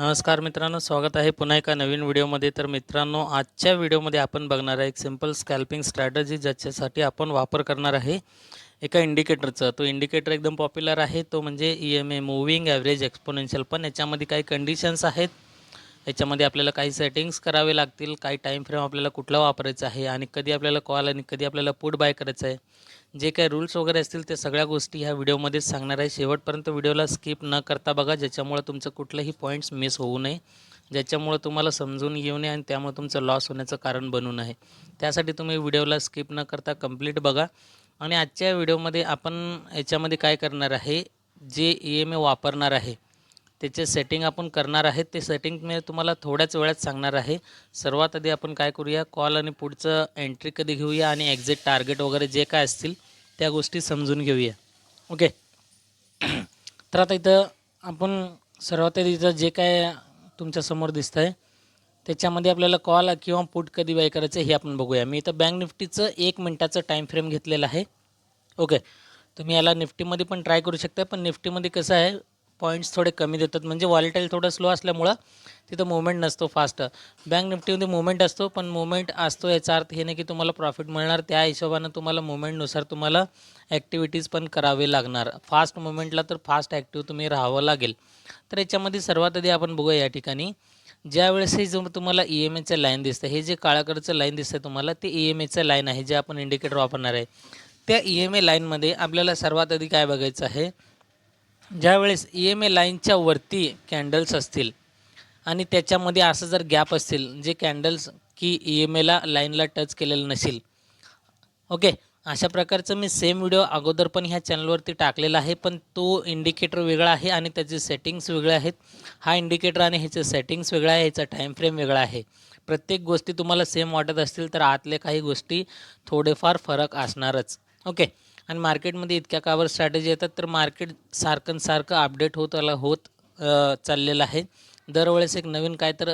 नमस्कार मित्रांनो, स्वागत आहे पुन्हा एका नवीन व्हिडिओमध्ये. तर मित्रांनो, आजच्या व्हिडिओमध्ये आपण बघणार आहे एक सिंपल स्कॅल्पिंग स्ट्रॅटजी, ज्याच्यासाठी आपण वापर करणार आहे एका इंडिकेटरचा. तो इंडिकेटर एकदम पॉप्युलर आहे, तो म्हणजे EMA मूव्हिंग ॲव्हरेज एक्सपोनेन्शियल. पण याच्यामध्ये काही कंडिशन्स आहेत, याच्यामध्ये आपल्याला काही सेटिंग्स करावे लागतील, काही टाईम फ्रेम आपल्याला कुठला वापरायचा आहे आणि कधी आपल्याला कॉल आणि कधी आपल्याला पुट बाय करायचं आहे. जे काही रूल्स वगैरे असतील ते सगळ्या गोष्टी ह्या व्हिडिओमध्येच सांगणार आहे. शेवटपर्यंत व्हिडिओला स्किप न करता बघा, ज्याच्यामुळे तुमचं कुठलंही पॉईंट्स मिस होऊ नये, ज्याच्यामुळे तुम्हाला समजून येऊ नये आणि त्यामुळे तुमचं लॉस होण्याचं कारण बनू नये. त्यासाठी तुम्ही व्हिडिओला स्किप न करता कंप्लीट बघा. आणि आजच्या व्हिडिओमध्ये आपण याच्यामध्ये काय करणार आहे, जे EMA वापरणार आहे त्याचे सेटिंग आपण करणार आहेत. ते सेटिंग मी तुम्हाला थोड्याच वेळात सांगणार आहे. सर्वात आधी आपण काय करूया, कॉल आणि पुढचं एंट्री कधी घेऊया आणि एक्झिट टार्गेट वगैरे जे काय असतील त्या गोष्टी समजून घेऊया. ओके. तर आता इथं आपण सर्वात आधी इथं जे काय तुमच्यासमोर दिसतं आहे त्याच्यामध्ये आपल्याला कॉल किंवा पुट कधी बाय करायचं हे आपण बघूया. मी इथं बँक निफ्टीचं 1 मिनिटाचं टाईम फ्रेम घेतलेलं आहे. ओके. तुम्ही याला निफ्टीमध्ये पण ट्राय करू शकता, पण निफ्टीमध्ये कसं आहे, पॉईंट्स थोडे कमी देतात, म्हणजे वॉलेटाईल थोडं स्लो असल्यामुळं तिथं मुवमेंट नसतो फास्ट. बँक निफ्टीमध्ये मुवमेंट असतो, पण मुवमेंट असतो याचा अर्थ हे नाही की तुम्हाला प्रॉफिट मिळणार. त्या हिशोबानं तुम्हाला मुवमेंटनुसार तुम्हाला ॲक्टिव्हिटीज पण करावे लागणार. फास्ट मुवमेंटला तर फास्ट ॲक्टिव्ह तुम्ही राहावं लागेल. तर याच्यामध्ये सर्वात आधी आपण बघूया या ठिकाणी, ज्यावेळेस हे जो तुम्हाला EMAचं लाईन दिसतं, हे जे काळा कलरचं लाईन दिसतं तुम्हाला, ते EMAचं लाईन आहे, जे आपण इंडिकेटर वापरणार आहे. त्या EMA लाईनमध्ये आपल्याला सर्वात आधी काय बघायचं आहे, ज्यावेळेस EMA लाईनच्या वरती कॅन्डल्स असतील आणि त्याच्यामध्ये असं जर गॅप असतील, जे कॅन्डल्स की EMAला लाईनला टच केलेलं नसेल. ओके. अशा प्रकारचं मी सेम व्हिडिओ अगोदर पण ह्या चॅनलवरती टाकलेला आहे, पण तो इंडिकेटर वेगळा आहे आणि त्याचे सेटिंग्स वेगळे आहेत. हा इंडिकेटर आणि ह्याचे सेटिंग्स वेगळा आहे, ह्याचा टाईम फ्रेम वेगळा आहे. प्रत्येक गोष्टी तुम्हाला सेम वाटत असतील तर आतल्या काही गोष्टी थोडेफार फरक असणारच. ओके. आणि मार्केटमध्ये इतक्या कावर स्ट्रॅटेजी येतात, तर मार्केट सारखं अपडेट होत चाललेलं आहे. दरवेळेस एक नवीन काय तर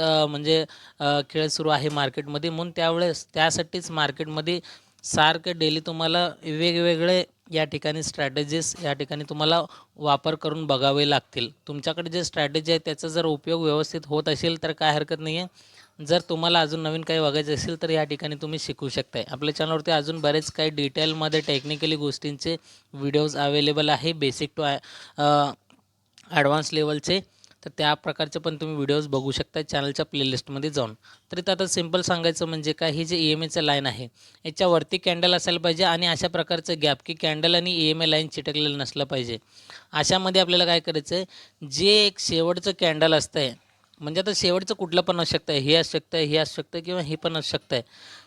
खेळ सुरू आहे मार्केटमध्ये, म्हणून त्यासाठीच मार्केटमध्ये सारखं डेली तुम्हाला वेगवेगळे या ठिकाणी स्ट्रॅटेजीज या ठिकाणी तुम्हाला वापर करून बघावे लागतील. तुमच्याकडे जे स्ट्रॅटेजी आहे त्याचा जर उपयोग व्यवस्थित होत असेल तर काय हरकत नाही आहे. जर तुम्हाला अजून नवीन काही बघायचं असेल तर या ठिकाणी तुम्ही शिकू शकताय. आपल्या चॅनलवरती अजून बरेच काही डिटेलमध्ये टेक्निकली गोष्टींचे व्हिडिओज अवेलेबल आहे, बेसिक टू ॲडव्हान्स लेवलचे. तर त्या प्रकारचे पण तुम्ही व्हिडिओज बघू शकता चॅनलच्या प्लेलिस्टमध्ये जाऊन. तर इथं आता सिंपल सांगायचं म्हणजे काय, ही जे EMAचं लाईन आहे याच्यावरती कॅन्डल असायला पाहिजे आणि अशा प्रकारचं गॅप की कॅन्डल आणि EMA लाईन चिटकलेलं नसलं पाहिजे. अशामध्ये आपल्याला काय करायचं आहे, जे एक शेवटचं कॅन्डल असतं आहे, म्हणजे आता शेवटचं कुठलं पण असू शकतं आहे, हे असू शकतं आहे, हे असू शकतं किंवा हे पण असू शकतं आहे.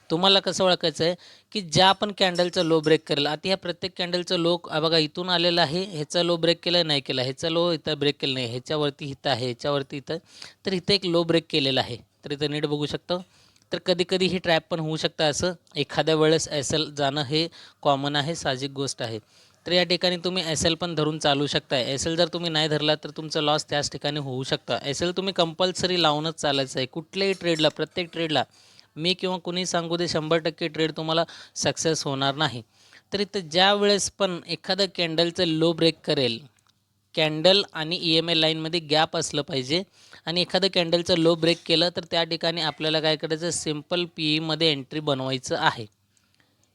तुम्हाला कसं ओळखायचं आहे की ज्या पण कॅन्डलचं लो ब्रेक करेल. आता ह्या प्रत्येक कॅन्डलचं लो बघा इथून आलेलं आहे, ह्याचा लो ब्रेक केला नाही केला, ह्याचा लो इथं ब्रेक केलं नाही, ह्याच्यावरती इथं आहे, ह्याच्यावरती इथं, तर इथं एक लो ब्रेक केलेला आहे. तर इथं नीट बघू शकतो. तर कधी कधी ही ट्रॅप पण होऊ शकतं, असं एखाद्या वेळेस SL जाणं हे कॉमन आहे, साहजिक गोष्ट आहे. तर या ठिकाणी तुम्ही SL पण धरून चालू शकताय. SL जर तुम्ही नाही धरला तर तुमचं लॉस त्याच ठिकाणी होऊ शकतं. SL तुम्ही कंपल्सरी लावूनच चालायचं आहे कुठल्याही ट्रेडला, प्रत्येक ट्रेडला. मी किंवा कुणी सांगू दे, 100% ट्रेड तुम्हाला सक्सेस होणार नाही. तर इथं ज्या वेळेस पण एखादं कॅन्डलचं लो ब्रेक करेल, कॅन्डल आणि EMA लाईनमध्ये गॅप असलं पाहिजे आणि एखादं कॅन्डलचं लो ब्रेक केलं तर त्या ठिकाणी आपल्याला काय करायचं, सिम्पल PEमध्ये एंट्री बनवायचं आहे,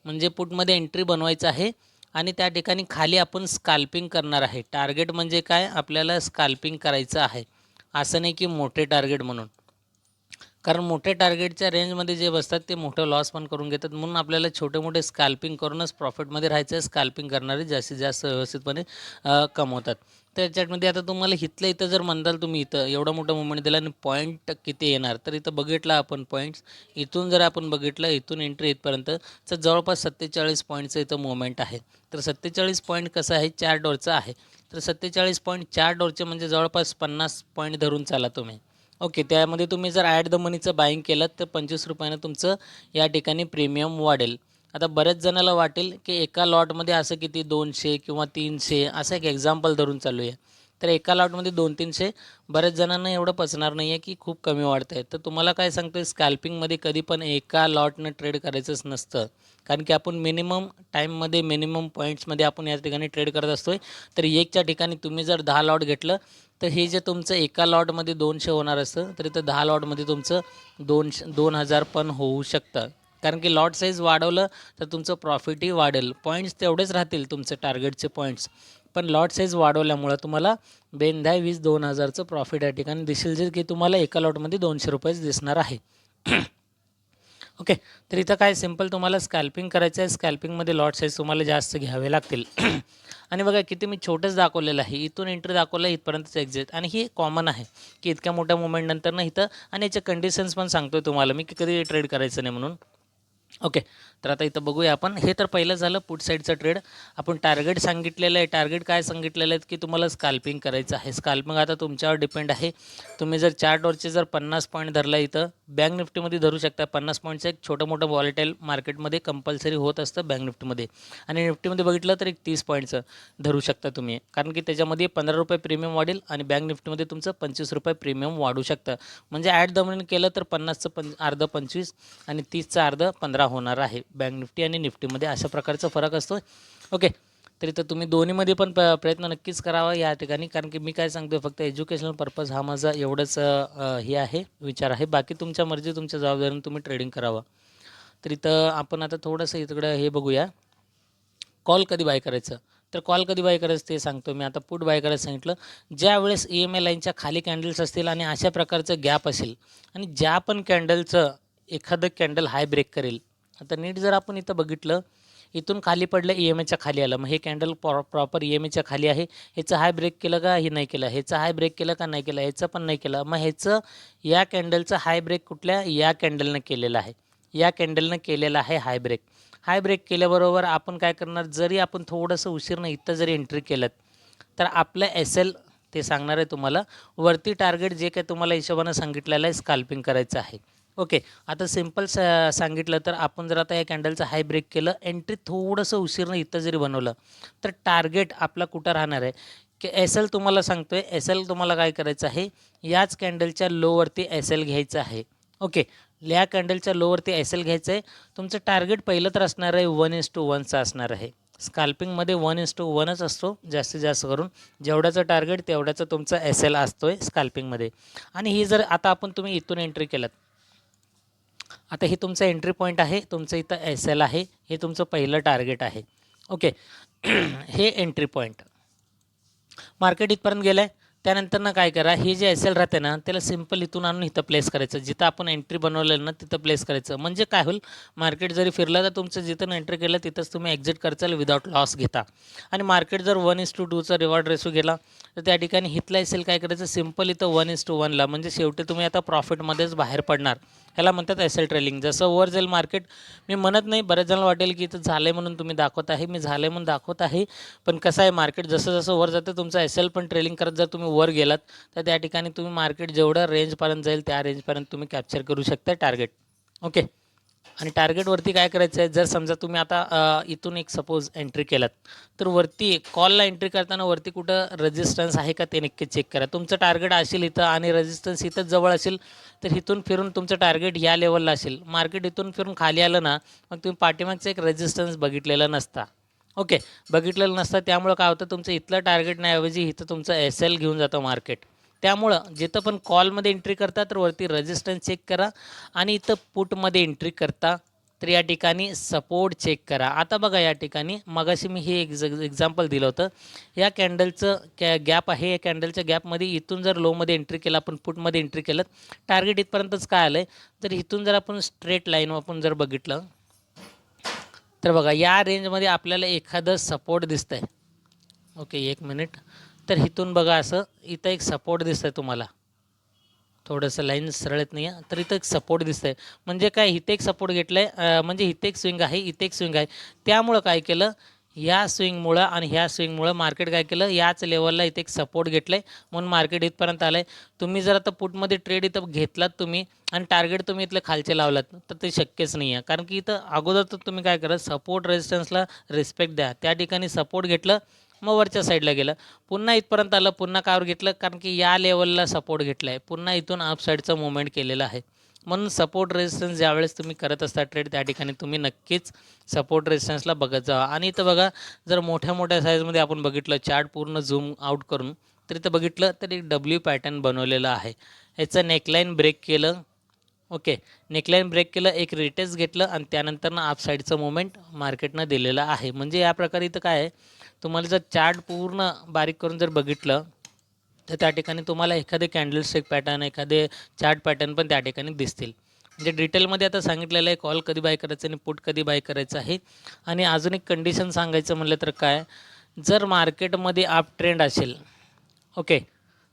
म्हणजे पुटमध्ये एंट्री बनवायचं आहे. आणि त्या ठिकाणी खाली आपण स्काल्पिंग करणार आहे. टार्गेट म्हणजे काय, आपल्याला स्काल्पिंग करायचं आहे, असं नाही की मोठे टार्गेट म्हणून. कारण मोठे टार्गेटच्या रेंजमध्ये जे बसतात ते मोठं लॉस पण करून घेतात, म्हणून आपल्याला छोटे मोठे स्कॅल्पिंग करूनच प्रॉफिटमध्ये राहायचं आहे. स्कॅल्पिंग करणारे जास्तीत जास्त व्यवस्थितपणे कमवतात. त्याच्यामध्ये आता तुम्हाला इथलं इथं जर म्हणताल तुम्ही इथं एवढा मोठा मुवमेंट दिला आणि पॉईंट किती येणार, तर इथं बघितलं आपण पॉईंट्स, इथून जर आपण बघितलं इथून एंट्री इथपर्यंत, तर जवळपास 47 पॉईंटचं इथं मुवमेंट आहे. तर 47 पॉईंट कसं आहे, 4 डॉरचं आहे. तर 47 पॉईंट 4 डॉरचे म्हणजे जवळपास 50 पॉईंट धरून चाला तुम्ही. ओके. त्यामध्ये तुम्ही जर ॲट द मनीचं बाईंग केलं तर 25 रुपयानं तुमचं या ठिकाणी प्रीमियम वाढेल. आता बऱ्याच जणाला वाटेल की एका लॉटमध्ये असं किती 200 किंवा 300, असं एक एक्झाम्पल धरून चालू आहे. तर एका लॉटमध्ये 200-300 बऱ्याच जणांना एवढं पचणार नाही आहे की खूप कमी वाढतं आहे. तर तुम्हाला काय सांगतो आहे, स्कॅल्पिंगमध्ये कधी पण एका लॉटनं ट्रेड करायचंच नसतं. कारण की आपण मिनिमम टाईममध्ये, मिनिमम पॉईंट्समध्ये आपण या ठिकाणी ट्रेड करत असतो आहे. तर एकच्या ठिकाणी तुम्ही जर 10 लॉट घेतलं तर हे जे तुमचं एका लॉटमध्ये 200 होणार असतं तर इथं 10 लॉटमध्ये तुमचं 2000 पण होऊ शकतं. कारण की लॉट साईज वाढवलं तर तुमचं प्रॉफिटही वाढेल. पॉईंट्स तेवढेच राहतील तुमचे टार्गेटचे पॉईंट्स, पण लॉट साईज वाढवल्यामुळं तुम्हाला बेंधा 20,000चं प्रॉफिट या ठिकाणी दिसेल, जे की तुम्हाला एका लॉटमध्ये 200 रुपयेच दिसणार आहे. ओके, तर इथं काय सिंपल तुम्हाला स्कॅल्पिंग करायचं आहे. स्कॅल्पिंगमध्ये लॉट साईज तुम्हाला जास्त घ्यावे लागतील. आणि बघा किती मी छोटंच दाखवलेलं आहे. इथून एंट्री दाखवलं, इथपर्यंतच एक्झिट. आणि ही कॉमन आहे की इतक्या मोठ्या मुवमेंटनंतर ना इथं, आणि याच्या कंडिशन्स पण सांगतोय तुम्हाला मी की कधी ट्रेड करायचं नाही म्हणून. ओके, तर आता इथं बघूया आपण. हे तर पहिलं झालं पुट साईडचं ट्रेड. आपण टार्गेट सांगितलेलं आहे. टार्गेट काय सांगितलेलं आहे की तुम्हाला स्कॅल्पिंग करायचं आहे. स्कॅल्पिंग आता तुमच्यावर डिपेंड आहे. तुम्ही जर चार्टवरचे जर 50 पॉईंट धरला, इथं बँक निफ्टीमध्ये धरू शकता. 50 पॉईंटचं एक छोटं मोठं व्हॉलेटाईल मार्केटमध्ये कंपल्सरी होत असतं बँक निफ्टीमध्ये. आणि निफ्टीमध्ये बघितलं तर एक 30 पॉईंटचं धरू शकता तुम्ही, कारण की त्याच्यामध्ये 15 रुपये प्रीमियम वाढेल आणि बँक निफ्टीमध्ये तुमचं 25 रुपये प्रीमियम वाढू शकतं. म्हणजे ॲट द मिनिट केलं तर 50चं अर्धं 25 आणि 30चं अर्धं 15 होणार आहे बँक निफ्टी आणि निफ्टीमध्ये. अशा प्रकारचा फरक असतो. ओके, तरी तर तुम्ही दोन्हीमध्ये पण प्रयत्न नक्कीच करावा या ठिकाणी, कारण की मी काय सांगतो फक्त एज्युकेशनल पर्पज हा माझा एवढंच हे आहे, विचार आहे. बाकी तुमच्या मर्जी, तुमच्या जबाबदारीने तुम्ही ट्रेडिंग करावं. तर इथं आपण आता थोडंसं इकडं हे बघूया, कॉल कधी बाय करायचं. तर कॉल कधी बाय करायचं ते सांगतो मी. आता पुट बाय करायचं सांगितलं, ज्या वेळेस EMA लाईनच्या खाली कॅन्डल्स असतील आणि अशा प्रकारचं गॅप असेल, आणि ज्या पण कॅन्डलचं एखादं कॅन्डल हाय ब्रेक करेल. आता नीट जर आपण इथं बघितलं, इथून खाली पडलं, EMAच्या खाली आलं, मग हे कॅन्डल प्रॉपर EMAच्या खाली आहे. ह्याचं हाय ब्रेक केलं का? हे नाही केलं. ह्याचं हाय ब्रेक केलं का? नाही केलं. ह्याचं पण नाही केलं. मग ह्याचं, या कॅन्डलचं हाय ब्रेक कुठल्या? या कॅन्डलनं केलेलं आहे. या कॅन्डलनं केलेला आहे हाय ब्रेक. हाय ब्रेक केल्याबरोबर आपण काय करणार, जरी आपण थोडंसं उशीरनं इथं जरी एंट्री केलं तर आपलं SL ते सांगणार आहे तुम्हाला. वरती टार्गेट जे काही तुम्हाला हिशोबानं सांगितलेलं आहे स्कॅल्पिंग करायचं आहे. ओके, आता सिंपल सांगितलं तर आपण जर आता या कॅन्डलचं हाय ब्रेक केलं, एंट्री थोडंसं उशीरनं इथं जरी बनवलं, तर टार्गेट आपला कुठं राहणार आहे की SL तुम्हाला सांगतोय. SL तुम्हाला काय करायचं आहे, याच कॅन्डलच्या लोवरती SL घ्यायचं आहे. ओके, या कॅन्डलच्या लोवरती SL घ्यायचं आहे. तुमचं टार्गेट पहिलं तर असणार आहे 1:1चं असणार आहे. स्कॅल्पिंगमध्ये 1:1च असतो जास्तीत जास्त करून. जेवढ्याचं टार्गेट तेवढ्याचं तुमचं SL असतो आहे स्कॅल्पिंगमध्ये. आणि ही जर आता आपण तुम्ही इथून एंट्री केलात, आता हे तुमचं एंट्री पॉईंट आहे, तुमचं इथं SL आहे, हे तुमचं पहिलं टार्गेट आहे. ओके, हे एंट्री पॉईंट. मार्केट इथपर्यंत गेलं आहे, त्यानंतर काय करा, हे जे SL राहते ना, त्याला सिंपल इथून आणून इथं प्लेस करायचं. जिथं आपण एंट्री बनवलेलं ना तिथं प्लेस करायचं. म्हणजे काय होईल, मार्केट जरी फिरलं तर तुमचं जिथून एंट्री केलं तिथंच तुम्ही एक्झिट करचाल विदाउट लॉस घेता. आणि मार्केट जर 1:2चा रिवॉर्ड रेशो गेला तर त्या ठिकाणी इथला SL काय करायचं, सिंपल इथं 1:1ला, म्हणजे शेवटी तुम्ही आता प्रॉफिटमध्येच बाहेर पडणार. ह्याला म्हणतात SL ट्रेलिंग. जसं वर जाईल मार्केट, मी म्हणत नाही, बऱ्याच जणांना वाटेल की इथं झालं आहे म्हणून तुम्ही दाखवत आहे, मी झालं आहे म्हणून दाखवत आहे. पण कसं आहे, मार्केट जसं जसं वर जातं तुमचा SL पण ट्रेलिंग करत, जर तुम्ही वर गेलात तर त्या ठिकाणी तुम्ही मार्केट जेवढं रेंजपर्यंत जाईल त्या रेंजपर्यंत तुम्ही कॅप्चर करू शकता टार्गेट. ओके, आणि टार्गेटवरती काय करायचं आहे, जर समजा तुम्ही आता इथून एक सपोज एंट्री केलात, तर वरती कॉलला एंट्री करताना वरती कुठं रेजिस्टन्स आहे का ते नक्की चेक करा. तुमचं टार्गेट असेल इथं आणि रेजिस्टन्स इथंच जवळ असेल तर इथून फिरून तुमचं टार्गेट या लेवलला असेल. मार्केट इथून फिरून खाली आलं ना, मग तुम्ही पाठीमागचं एक रेजिस्टन्स बघितलेला नसता. ओके, बघितलेलं नसतं, त्यामुळं काय होतं, तुमचं इथलं टार्गेट नाही इथं तुमचं SL घेऊन जातं मार्केट. त्यामुळं जिथं पण कॉलमध्ये एंट्री करता तर वरती रेजिस्टन्स चेक करा, आणि इथं पुटमध्ये एंट्री करता तर या ठिकाणी सपोर्ट चेक करा. आता बघा, या ठिकाणी मगाशी मी हे एक्झाम्पल दिलं होतं. या कॅन्डलचं गॅप आहे, या कॅन्डलच्या गॅपमध्ये इथून जर लोमध्ये एंट्री केला, आपण पुटमध्ये एंट्री केलं, टार्गेट इथपर्यंतच काय आलं आहे. तर इथून जर आपण स्ट्रेट लाईन आपण जर बघितलं तर बघा, या रेंजमध्ये आपल्याला एखादं सपोर्ट दिसतं आहे. ओके, एक मिनिट. तर इथून बघा, असं इथं एक सपोर्ट दिसतं आहे तुम्हाला. थोडंसं लाईन सरळ येत नाही आहे, तर इथं एक सपोर्ट दिसतं आहे. म्हणजे काय, इथे एक सपोर्ट घेतलं आहे, म्हणजे इथे एक स्विंग आहे, इथे एक स्विंग आहे. त्यामुळं काय केलं, या स्विंगमुळं आणि ह्या स्विंगमुळं मार्केट काय केलं, याच लेवलला इथे एक सपोर्ट घेतलं आहे, म्हणून मार्केट इथपर्यंत आलं आहे. तुम्ही जर आता पुटमध्ये ट्रेड इथं घेतलात तुम्ही आणि टार्गेट तुम्ही इथले खालचे लावलात तर ते शक्यच नाही आहे. कारण की इथं अगोदर तर तुम्ही काय करा, सपोर्ट रेजिस्टन्सला रिस्पेक्ट द्या. त्या ठिकाणी सपोर्ट घेतलं, मग वरच्या साईडला गेलं, पुन्हा इथपर्यंत आलं, पुन्हा कावर घेतलं, कारण की या लेवलला सपोर्ट घेतला आहे, पुन्हा इथून अप साईडचं मुवमेंट केलेलं आहे. म्हणून सपोर्ट रेजिस्टन्स ज्यावेळेस तुम्ही करत असता ट्रेड, त्या ठिकाणी तुम्ही नक्कीच सपोर्ट रेजिस्टन्सला बघत जावा. आणि इथं बघा, जर मोठ्या मोठ्या साईजमध्ये आपण बघितलं, चार्ट पूर्ण झूम आउट करून, तर इथं बघितलं तर एक डब्ल्यू पॅटर्न बनवलेला आहे. याचं नेकलाईन ब्रेक केलं. ओके, नेकलाईन ब्रेक केलं, एक रिटेस्ट घेतलं आणि त्यानंतरनं अप साईडचं मुवमेंट मार्केटनं दिलेलं आहे. म्हणजे या प्रकारे इथं काय आहे, तुम्हाला जर चार्ट पूर्ण बारीक करून जर बघितलं तर त्या ठिकाणी तुम्हाला एखादे कॅन्डलस्टिक पॅटर्न, एखादे चार्ट पॅटर्न पण त्या ठिकाणी दिसतील. म्हणजे डिटेलमध्ये आता सांगितलेलं आहे कॉल कधी बाय करायचं आणि पुट कधी बाय करायचं आहे. आणि अजून एक कंडिशन सांगायचं म्हटलं तर काय, जर मार्केटमध्ये अप ट्रेंड असेल, ओके,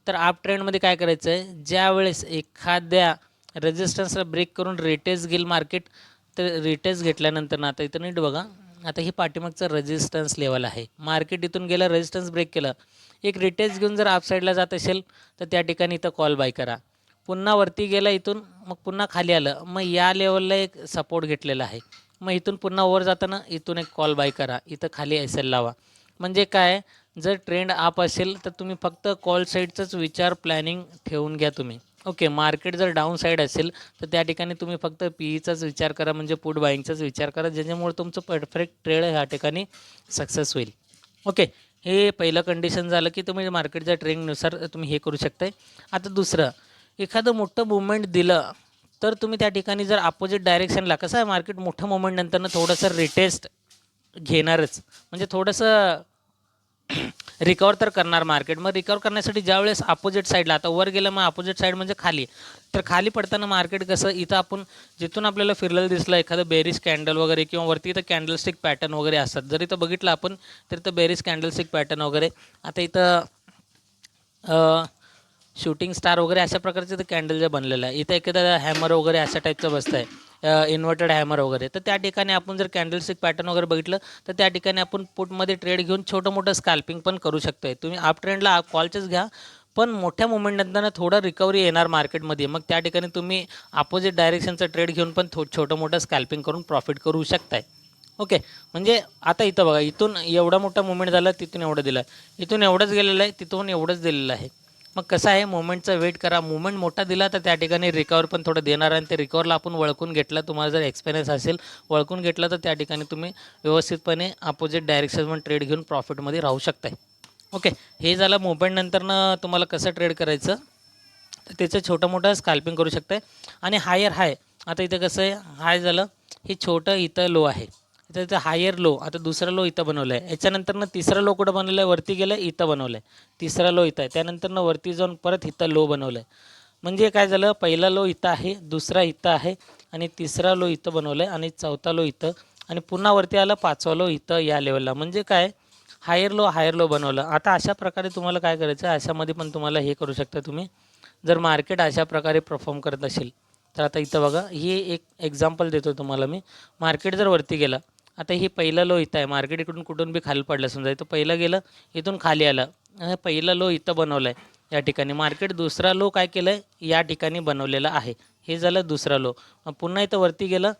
तर अप ट्रेंडमध्ये काय करायचं आहे, ज्यावेळेस एखाद्या रेजिस्टन्सला ब्रेक करून रिटेस्ट घेईल मार्केट, तर रिटेस्ट घेतल्यानंतर ना आता इथं नीट बघा, आता ही पाठीमागचं रेजिस्टन्स लेवल आहे. मार्केट इथून गेलं, रेजिस्टन्स ब्रेक केलं, एक रिटेस्ट घेऊन जर अप साईडला जात असेल तर त्या ठिकाणी इथं कॉल बाय करा. पुन्हा वरती गेला इथून, मग पुन्हा खाली आलं, मग या लेवलला एक सपोर्ट घेतलेला आहे, मग इथून पुन्हा वर जाताना इथून एक कॉल बाय करा, इथं खाली एस एल लावा. म्हणजे काय, जर ट्रेंड अप असेल तर तुम्ही फक्त कॉल साईडचाच विचार प्लॅनिंग ठेवून घ्या तुम्ही. ओके, मार्केट जर डाऊन साईड असेल तर त्या ठिकाणी तुम्ही फक्त पीईचाच विचार करा, म्हणजे पुट बाईंगचाच विचार करा, ज्याच्यामुळे तुमचं परफेक्ट ट्रेड ह्या ठिकाणी सक्सेस होईल. ओके, हे पहिलं कंडिशन झालं की तुम्ही मार्केटच्या ट्रेंडनुसार तुम्ही हे करू शकताय. आता दुसरं, एखादं मोठं मुवमेंट दिलं तर तुम्ही त्या ठिकाणी जर अपोजिट डायरेक्शनला, कसं आहे मार्केट मोठं मुवमेंट नंतरनं थोडंसं रिटेस्ट घेणारच, म्हणजे थोडंसं रिकवर तर करणार मार्केट. मग रिकवर करण्यासाठी ज्यावेळेस अपोजिट साईडला, आता वर गेलं मग अपोजिट साईड म्हणजे खाली, तर खाली पडताना मार्केट कसं, इथं आपण जिथून आपल्याला फिरलेलं दिसलं एखादं बेरिश कॅन्डल वगैरे किंवा वरती इथं कॅन्डलस्टिक पॅटर्न वगैरे असतात, जर इथं बघितलं आपण तर इथं बेरिश कॅन्डलस्टिक पॅटर्न वगैरे, आता इथं शूटिंग स्टार वगैरे अशा प्रकारचे ते कॅन्डल जे बनलेलं आहे, इथं एखादा हॅमर वगैरे अशा टाईपचं बसतं आहे, इन्व्हर्टेड हॅमर वगैरे, तर त्या ठिकाणी आपण जर कॅन्डलस्टिक पॅटर्न वगैरे बघितलं तर त्या ठिकाणी आपण पुटमध्ये ट्रेड घेऊन छोटं मोठं स्कॅल्पिंग पण करू शकतो आहे. तुम्ही अप ट्रेंडला कॉलचेच घ्या, पण मोठ्या मुवमेंटनंतर थोडं रिकव्हरी येणार मार्केटमध्ये, मग त्या ठिकाणी तुम्ही अपोजिट डायरेक्शनचं ट्रेड घेऊन पण छोटं मोठं स्कॅल्पिंग करून प्रॉफिट करू शकताय. ओके, म्हणजे आता इथं बघा, इथून एवढा मोठा मुवमेंट झाला, तिथून एवढं दिलं आहे, इथून एवढंच गेलेलं आहे, तिथून एवढंच दिलेलं आहे. मग कसं आहे, मुवमेंटचा वेट करा, मुवमेंट मोठा दिला तर त्या ठिकाणी रिकवर पण थोडं देणार, आणि ते रिकवरला आपण वळखून घेतला, तुम्हाला जर एक्सपिरियन्स असेल वळखून घेतला तर त्या ठिकाणी तुम्ही व्यवस्थितपणे अपोजिट डायरेक्शनवर ट्रेड घेऊन प्रॉफिटमध्ये राहू शकताय. ओके, हे झालं मुवमेंट नंतरनं तुम्हाला कसं ट्रेड करायचं, तर त्याचं छोटं मोठं स्कॅल्पिंग करू शकताय. आणि हायर हाय, आता इथं कसं आहे, हाय झालं, हे छोटं इथं लो आहे, इथं हायर लो, आता दुसरा लो इथं बनवलं आहे, याच्यानंतरनं तिसरा लो कुठं बनवलं आहे, वरती गेलं इथं बनवलं आहे, तिसरा लो इथं आहे, त्यानंतरनं वरती जाऊन परत इथं लो बनवलं आहे. म्हणजे काय झालं, पहिला लो इथं आहे, दुसरा इथं आहे, आणि तिसरा लो इथं बनवलं आहे, आणि चौथा लो इथं, आणि पुन्हा वरती आलं पाचवा लो इथं या लेवलला. म्हणजे काय, हायर लो बनवलं. आता अशा प्रकारे तुम्हाला काय करायचं आहे, अशामध्ये पण तुम्हाला हे करू शकता तुम्ही, जर मार्केट अशा प्रकारे परफॉर्म करत असेल तर. आता इथं बघा, हे एक एक्झाम्पल देतो तुम्हाला मी. मार्केट जर वरती गेलं, आता हे पहिलं लो इथं आहे, मार्केट इकडून कुठून बी खाली पडलं, समजा इथं पहिलं गेलं, इथून खाली आलं, पहिलं लो इथं बनवलं आहे या ठिकाणी, मार्केट दुसरा लो काय केलं आहे या ठिकाणी बनवलेलं आहे, हे झालं दुसरा लो. पुन्हा इथं वरती गेलं,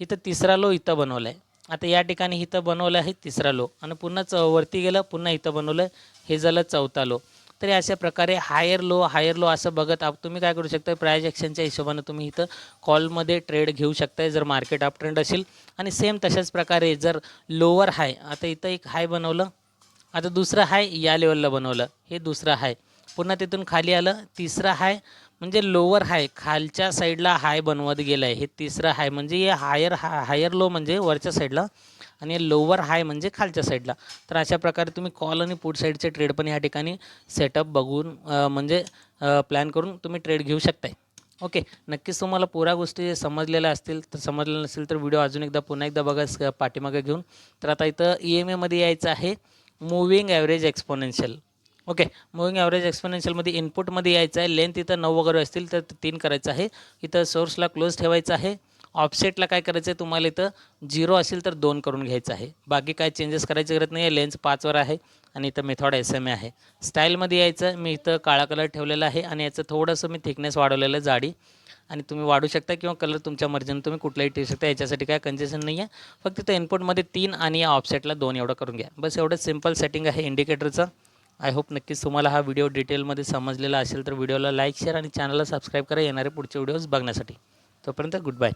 इथं तिसरा लो इथं बनवलं आहे, आता या ठिकाणी इथं बनवलं आहे तिसरा लो, आणि पुन्हा वरती गेलं, पुन्हा इथं बनवलं, हे झालं चौथा लो. तर अशा प्रकारे हायर लो असं बघत तुम्ही काय करू शकता, प्राइस ॲक्शनच्या हिशोबानं तुम्ही इथं कॉलमध्ये ट्रेड घेऊ शकताय जर मार्केट अप ट्रेंड असेल. आणि सेम तशाच प्रकारे जर लोअर हाय, आता इथं एक हाय बनवलं, आता दुसरं हाय या लेवलला बनवलं, हे दुसरं हाय, पुन्हा तिथून खाली आलं, तिसरं हाय, म्हणजे लोअर हाय खालच्या साईडला हाय बनवत गेलं आहे, हे तिसरं हाय, म्हणजे हे हायर लो म्हणजे वरच्या साईडला, आणि लोअर हाय म्हणजे खालच्या साईडला. तर अशा प्रकारे तुम्ही कॉल आणि पुट साईडचे ट्रेड पण या ठिकाणी सेटअप बघून म्हणजे प्लॅन करून तुम्ही ट्रेड घेऊ शकताय. ओके, नक्कीच तुम्हाला पुऱ्या गोष्टी समजलेल्या असतील. तर समजलेलं नसेल तर व्हिडिओ अजून एकदा पुन्हा एकदा बघा पाठीमागे घेऊन. तर आता इथं EMAमध्ये यायचं आहे, moving average exponential. Okay, moving average एक्सपोनेन्शियलमध्ये इनपुटमध्ये यायचं आहे, लेंथ इथं 9 वगैरे असतील तर 3 करायचं आहे, इथं सोर्सला क्लोज ठेवायचं आहे, ऑफसेटला काय करायचं आहे तुम्हाला, इथं 0 असेल तर 2 करून घ्यायचं आहे, बाकी काय चेंजेस करायची गरज नाही आहे. लेन्स 5 वर आहे, आणि इथं मेथड SMA आहे. स्टाईलमध्ये यायचं, मी इथं काळा कलर ठेवलेला आहे, आणि याचं थोडंसं मी थिकनेस वाढवलेलं आहे, जाडी, आणि तुम्ही वाढू शकता किंवा कलर तुमच्या मर्जीने तुम्ही कुठलाही ठेवू शकता, याच्यासाठी काय कन्सेशन नाही आहे. फक्त इथं इनपुटमध्ये 3 आणि या ऑफसेटला 2 एवढं करून घ्या, बस एवढं सिम्पल सेटिंग आहे इंडिकेटरचं. आय होप नक्कीच तुम्हाला हा व्हिडिओ डिटेलमध्ये समजलेला असेल. तर व्हिडिओला लाईक, शेअर आणि चॅनलला सबस्क्राईब करा येणारे पुढचे व्हिडिओज बघण्यासाठी. तोपर्यंत गुड बाय.